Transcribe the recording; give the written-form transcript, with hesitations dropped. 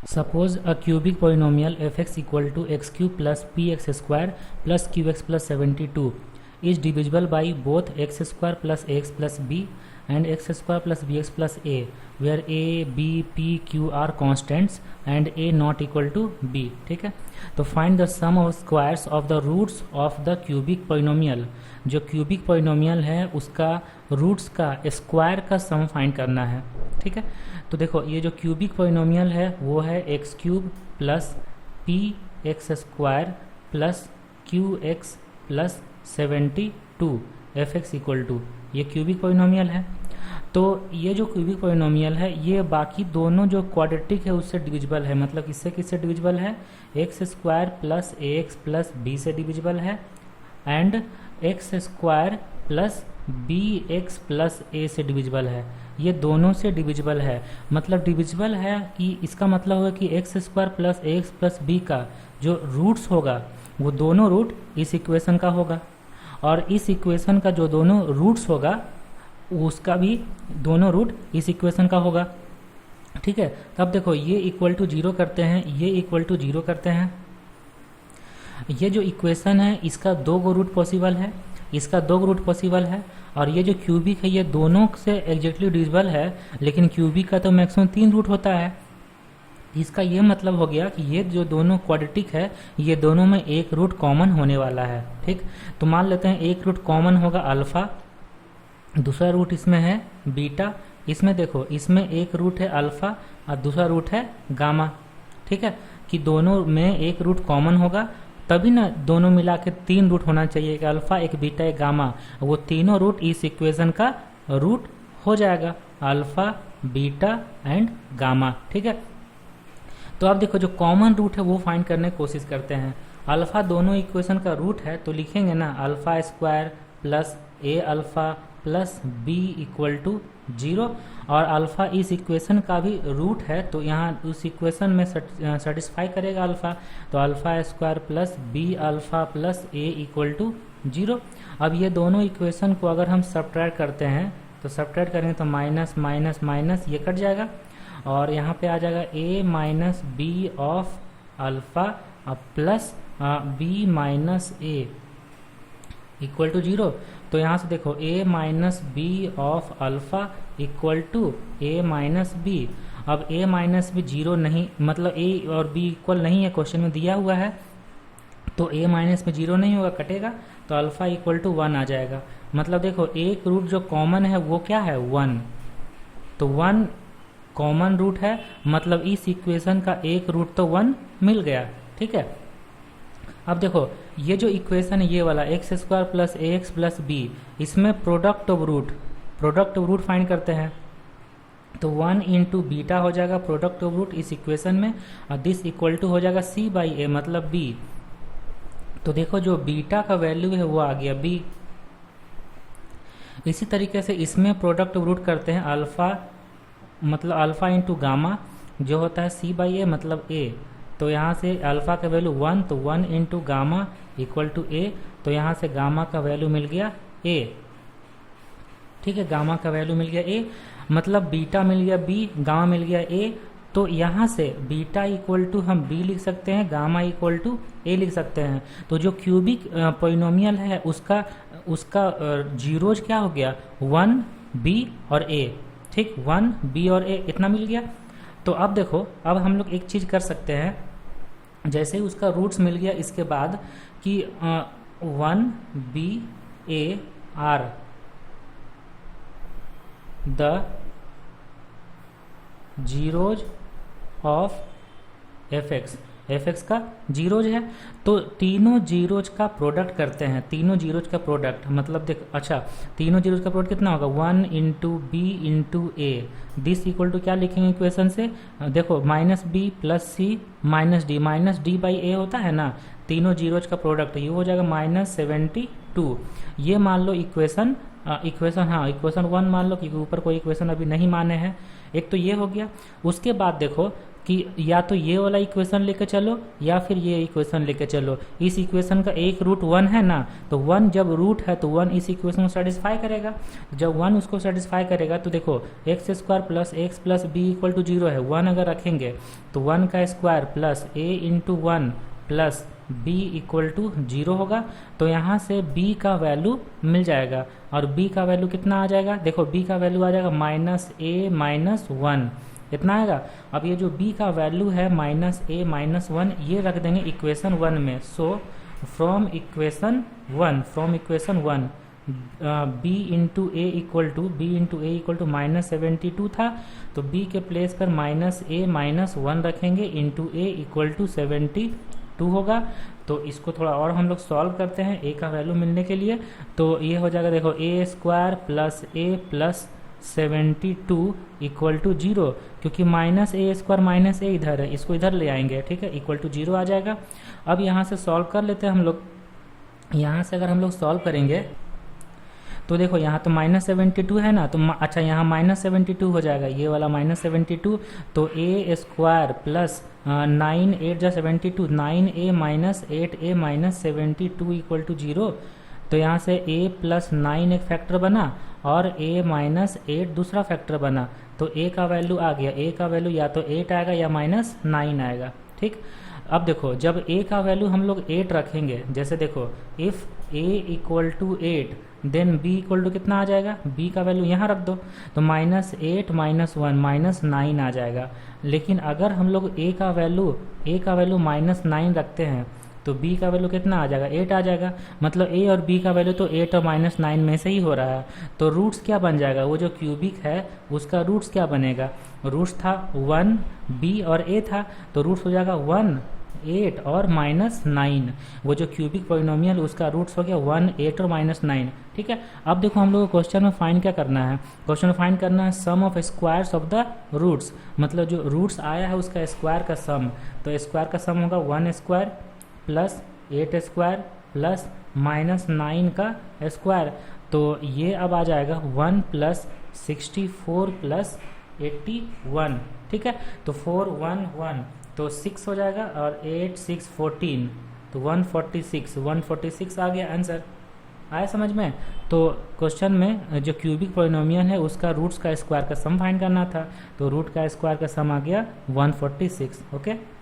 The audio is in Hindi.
Suppose a cubic polynomial fx equal to x cube plus px square plus qx plus 72 is divisible by both x square plus ax plus b and x square plus bx plus a, where a, b, p, q are constants and a not equal to b. ठीक है, तो find the sum of squares of the roots of the cubic polynomial. जो क्यूबिक पोलिनोमियल है उसका रूट्स का स्क्वायर का सम फाइंड करना है. ठीक है, तो देखो ये जो क्यूबिक पोलिनोमियल है वो है x cube plus p x square plus q x plus 72 f x equal to, ये क्यूबिक पोलिनोमियल है. तो ये जो क्यूबिक पोलिनोमियल है ये बाकी दोनों जो क्वाड्रेटिक है उससे डिविजिबल है. मतलब इससे किससे डिविजिबल है? X square plus a x plus b से डिविजिबल है and x square plus b x plus a से डिविजिबल है. ये दोनों से डिविजिबल है. मतलब डिविजिबल है कि इसका मतलब होगा कि x square plus a x plus B का जो रूट्स होगा वो दोनों रूट इस इक्वेशन का होगा और इस इक्वेशन का जो दोनों रूट्स होगा उसका भी दोनों रूट इस इक्वेशन का होगा. ठीक है, तब देखो ये इक्वल टू जीरो करते हैं, ये इक्वल टू जीरो करते हैं. ये जो इक्वेशन है इसका दो गो रूट पॉसिबल है, इसका दो रूट पॉसिबल है और ये जो क्यूबिक है ये दोनों से एग्जैक्टली डिविजिबल है, लेकिन क्यूबिक का तो मैक्सिमम 3 रूट होता है. इसका ये मतलब हो गया कि ये जो दोनों क्वाड्रेटिक है ये दोनों में एक रूट कॉमन होने वाला है. ठीक, तो मान लेते हैं एक रूट कॉमन होगा अल्फा, दूसरा रूट इसमें है बीटा. इसमें देखो इसमें एक रूट है अल्फा और दूसरा रूट है गामा. ठीक है, कि दोनों में एक रूट कॉमन होगा तभी ना दोनों मिला के 3 रूट होना चाहिए, एक अल्फा एक बीटा एक गामा. वो तीनों रूट इस इक्वेशन का रूट हो जाएगा, अल्फा बीटा एंड गामा. ठीक है, तो अब देखो जो कॉमन रूट है वो फाइंड करने की कोशिश करते हैं. अल्फा दोनों इक्वेशन का रूट है तो लिखेंगे ना alpha square plus a alpha plus b equal to 0 और अल्फा इस इक्वेशन का भी रूट है तो यहाँ उस इक्वेशन में सेटिस्फाई करेगा अल्फा, तो alpha square plus b alpha plus a equal to 0. अब ये दोनों इक्वेशन को अगर हम सब्ट्रैक्ट करते हैं तो सब्ट्रैक्ट करेंगे तो माइनस माइनस माइनस ये कट जाएगा और यहाँ पे आ जाएगा a minus b of alpha plus b minus a equal to 0. तो यहाँ से देखो a minus b of alpha equal to a minus b. अब a माइनस बी 0 नहीं, मतलब a और b इक्वल नहीं है, क्वेश्चन में दिया हुआ है तो a माइनस में 0 नहीं होगा, कटेगा तो अल्फा इक्वल टू 1 आ जाएगा. मतलब देखो एक रूट जो कॉमन है वो क्या है 1, तो 1 कॉमन रूट है, मतलब इस इक्वेशन का एक रूट तो 1 मिल गया. ठीक है, अब देखो ये जो इक्वेशन है ये वाला x square plus a x plus B, इसमें प्रोडक्ट ऑफ रूट फाइंड करते हैं तो 1 इंटू बीटा हो जाएगा प्रोडक्ट ऑफ रूट इस इक्वेशन में और दिस इक्वल टू हो जाएगा सी बाई ए मतलब बी. तो देखो जो बीटा का वैल्यू है वो आ गया बी. इसी तरीके से इसमें प्रोडक्ट ऑफ रूट करते हैं अल्फा, मतलब अल्फा इंटू गामा जो होता है सी बाई ए मतलब ए. तो यहाँ से अल्फा का वैल्यू 1 तो 1 इंटू गामा इक्वल टू ए, तो यहाँ से गामा का वैल्यू मिल गया ए. ठीक है, गामा का वैल्यू मिल गया ए, मतलब बीटा मिल गया बी, गामा मिल गया ए. तो यहाँ से बीटा इक्वल टू हम बी लिख सकते हैं, गामा इक्वल टू ए लिख सकते हैं. तो जो क्यूबिक पोलिनोमियल है उसका जीरोज क्या हो गया 1 बी और ए. ठीक, 1 बी और ए इतना मिल गया. तो अब देखो अब हम लोग एक चीज़ कर सकते हैं, जैसे ही उसका रूट्स मिल गया इसके बाद कि 1 b a are the zeros of f x का जीरोज है. तो तीनों जीरोज का प्रोडक्ट करते हैं, तीनों जीरोज का प्रोडक्ट मतलब देख अच्छा तीनों जीरोज का प्रोडक्ट कितना होगा 1 into b into a. This equal to क्या लिखेंगे इक्वेशन से, देखो minus b plus c minus d by a होता है ना, तीनों जीरोज का प्रोडक्ट ये हो जाएगा माइनस 72. ये मान लो इक्वेशन 1 मान लो क्योंकि ऊपर कोई इक्वेशन अभी नहीं माने हैं. एक तो ये हो गया। उसके बाद देखो कि या तो ये वाला इक्वेशन लेके चलो या फिर ये इक्वेशन लेके चलो। इस इक्वेशन का एक रूट 1 है ना, तो 1 जब रूट है तो 1 इस इक्वेशन को सेटिस्फाई करेगा। जब 1 उसको सेटिस्फाई करेगा तो देखो x square plus x plus b equal to 0 है। 1 अगर रखेंगे तो 1 का square plus a into 1 plus b equal to 0 होगा। तो यहाँ से b का वैल्यू मिल जाएगा और b का वैल्यू कितना आ जाएगा, देखो b का वैल्यू आ जाएगा -a-1, इतना आएगा। अब ये जो b का वैल्यू है -a-1 ये रख देंगे इक्वेशन 1 में। So from equation 1 b into a equal to -72 था, तो b के प्लेस पर -a-1 रखेंगे इंटू ए इक्वल टू 72 होगा। तो इसको थोड़ा और हम लोग सॉल्व करते हैं a का वैल्यू मिलने के लिए। तो ये हो जाएगा देखो a square plus a plus 72 equal to 0, क्योंकि -a स्क्वायर -a इधर है, इसको इधर ले आएंगे, ठीक है, इक्वल टू 0 आ जाएगा। अब यहाँ से सॉल्व कर लेते हैं हम लोग। यहाँ से अगर हम लोग सॉल्व करेंगे तो देखो यहाँ तो -72 है ना, तो अच्छा यहाँ -72 हो जाएगा, ये वाला -72। तो a स्क्वायर प्लस 9 8 जा 72, 9a minus 8a minus 72 equal to 0। तो यहाँ से a प्लस 9 एक फैक्टर बना और a माइनस 8 दूसरा फैक्टर बना। तो a का वैल्यू आ गया, a का वैल्यू या तो 8 आएगा या -9 आएगा, ठीक। अब देखो जब a का वैल्यू हम लोग 8 रखेंगे, जैसे देखो if a equal to 8 then b equal to कितना आ जाएगा, b का वैल्यू यहाँ रख दो, तो -8 -1 -9 आ जाएगा। लेकिन अगर हम लोग a का वैल्यू -9 रखते हैं तो b का वैल्यू कितना आ जाएगा, 8 आ जाएगा। मतलब a और b का वैल्यू तो 8 और -9 में से ही हो रहा है। तो रूट्स क्या बन जाएगा, वो जो क्यूबिक है उसका रूट्स क्या बनेगा, रूट्स था 1 b और a था, तो रूट्स हो जाएगा 1 8 और -9। वो जो क्यूबिक पॉलिनोमियल उसका रूट्स हो गया 1 8 और -9, ठीक है। अब देखो हम लोग को क्वेश्चन में फाइंड क्या करना है, क्वेश्चन में फाइंड करना है sum of squares of the roots, मतलब जो रूट्स आया है उसका स्क्वायर का सम। तो स्क्वायर का सम होगा 1 स्क्वायर प्लस 8 स्क्वायर प्लस -9 का स्क्वायर। तो ये अब आ जाएगा 1 प्लस 64 प्लस 81, ठीक है। तो 4 1 1 तो 6 हो जाएगा और 8 6 14, तो 146 आ गया आंसर। आया समझ में। तो क्वेश्चन में जो क्यूबिक पॉलिनोमियल है उसका रूट्स का स्क्वायर का सम फाइंड करना था, तो रूट का स्क्वायर का सम आ गया 146। ओके।